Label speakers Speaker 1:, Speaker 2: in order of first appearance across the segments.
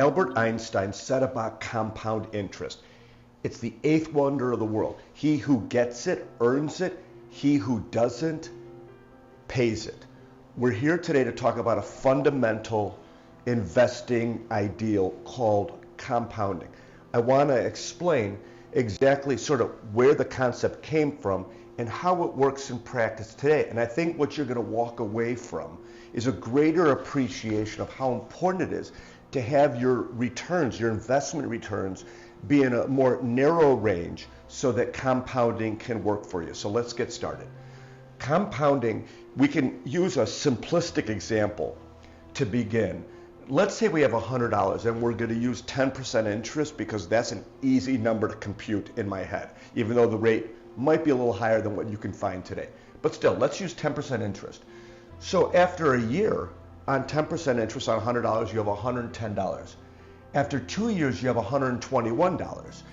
Speaker 1: Albert Einstein said about compound interest. It's the eighth wonder of the world. He who gets it earns it. He who doesn't pays it. We're here today to talk about a fundamental investing ideal called compounding. I want to explain exactly sort of where the concept came from and how it works in practice today. And I think what you're going to walk away from is a greater appreciation of how important it is to have your returns, your investment returns, be in a more narrow range so that compounding can work for you. So let's get started. Compounding, we can use a simplistic example to begin. Let's say we have $100 and we're going to use 10% interest because that's an easy number to compute in my head, even though the rate might be a little higher than what you can find today. But still, let's use 10% interest. So after a year, on 10% interest on $100, you have $110. After 2 years, you have $121.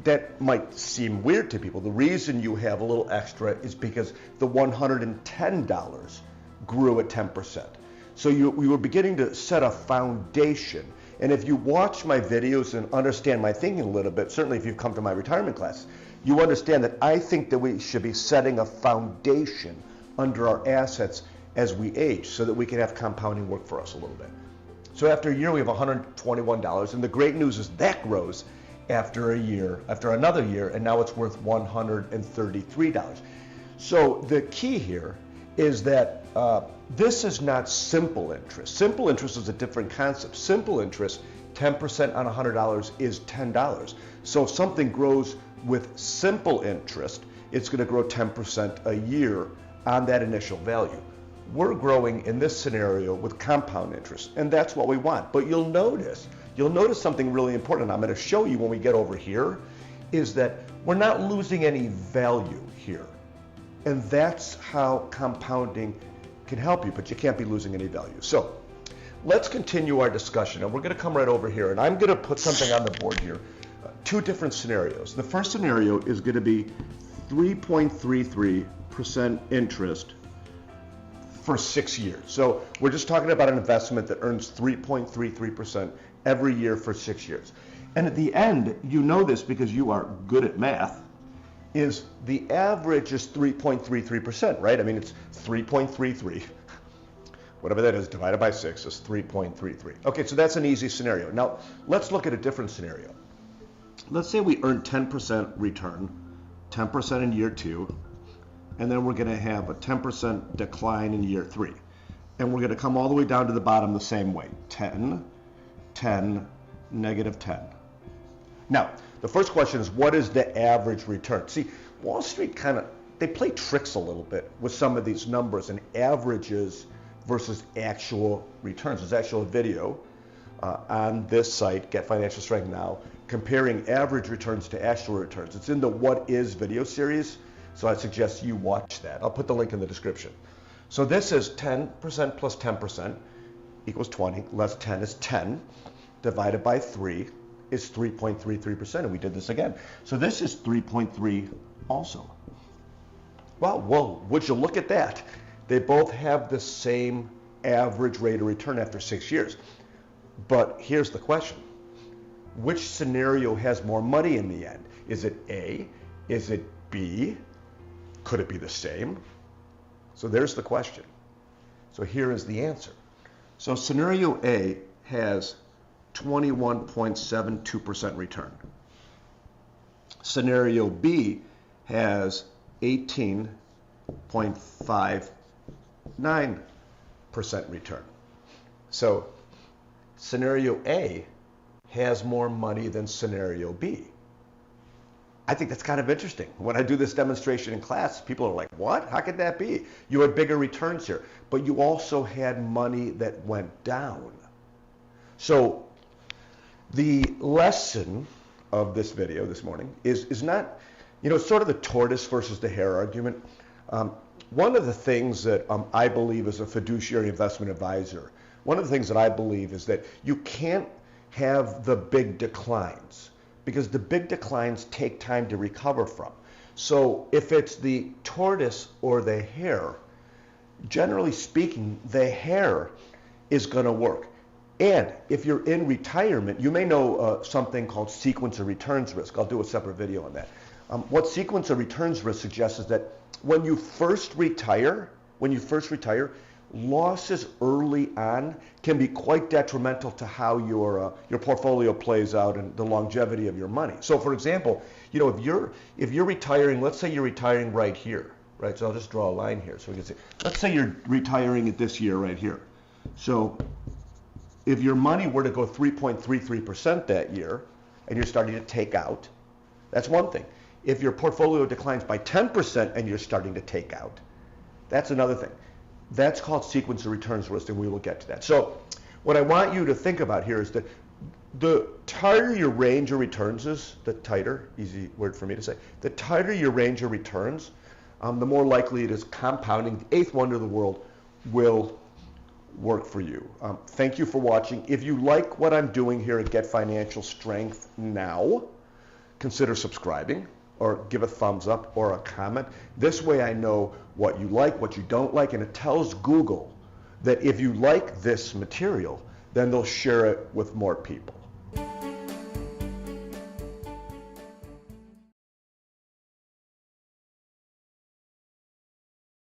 Speaker 1: That might seem weird to people. The reason you have a little extra is because the $110 grew at 10%. So we were beginning to set a foundation. And if you watch my videos and understand my thinking a little bit, certainly if you've come to my retirement class, you understand that I think that we should be setting a foundation under our assets as we age so that we can have compounding work for us a little bit. So after a year, we have $121. And the great news is that grows after a year, after another year, and now it's worth $133. So the key here is that this is not simple interest. Simple interest is a different concept. Simple interest, 10% on $100 is $10. So if something grows with simple interest, it's going to grow 10% a year on that initial value. We're growing in this scenario with compound interest, and that's what we want. But you'll notice something really important, I'm going to show you when we get over here, is that we're not losing any value here. And that's how compounding can help you, but you can't be losing any value. So let's continue our discussion, and we're going to come right over here, and I'm going to put something on the board here. Two different scenarios. The first scenario is going to be 3.33% interest for 6 years. So we're just talking about an investment that earns 3.33% every year for 6 years. And at the end, you know this because you are good at math, is the average is 3.33%, right? I mean, it's 3.33. Whatever that is, divided by 6 is 3.33. Okay, so that's an easy scenario. Now, let's look at a different scenario. Let's say we earn 10% return, 10% in year 2, and then we're going to have a 10% decline in year 3. And we're going to come all the way down to the bottom the same way. 10, 10, negative 10. Now, the first question is, what is the average return? See, Wall Street they play tricks a little bit with some of these numbers and averages versus actual returns. There's actually a video on this site, Get Financial Strength Now, comparing average returns to actual returns. It's in the What Is video series, so I suggest you watch that. I'll put the link in the description. So this is 10% plus 10% equals 20, less 10 is 10, divided by 3 is 3.33%, and we did this again. So this is 3.3 also. Well, would you look at that? They both have the same average rate of return after 6 years. But here's the question. Which scenario has more money in the end? Is it A? Is it B? Could it be the same? So there's the question. So here is the answer. So scenario A has 21.72% return. Scenario B has 18.59% return. So scenario A has more money than scenario B. I think that's kind of interesting. When I do this demonstration in class, people are like, what? How could that be? You had bigger returns here, but you also had money that went down. So the lesson of this video this morning is not, it's sort of the tortoise versus the hare argument. One of the things that I believe as a fiduciary investment advisor, one of the things that I believe is that you can't have the big declines because the big declines take time to recover from. So if it's the tortoise or the hare, generally speaking, the hare is going to work. And if you're in retirement, you may know something called sequence of returns risk. I'll do a separate video on that. What sequence of returns risk suggests is that when you first retire, losses early on can be quite detrimental to how your portfolio plays out and the longevity of your money. So for example, if you're retiring, let's say you're retiring right here, right? So I'll just draw a line here so we can see. Let's say you're retiring at this year right here. So if your money were to go 3.33% that year and you're starting to take out, that's one thing. If your portfolio declines by 10% and you're starting to take out, that's another thing. That's called sequence of returns risk, and we will get to that. So what I want you to think about here is that the tighter your range of returns is, the tighter, easy word for me to say, the tighter your range of returns, the more likely it is compounding, the eighth wonder of the world, will work for you. Thank you for watching. If you like what I'm doing here at Get Financial Strength Now, consider subscribing or give a thumbs up or a comment. This way I know what you like, what you don't like, and it tells Google that if you like this material, then they'll share it with more people.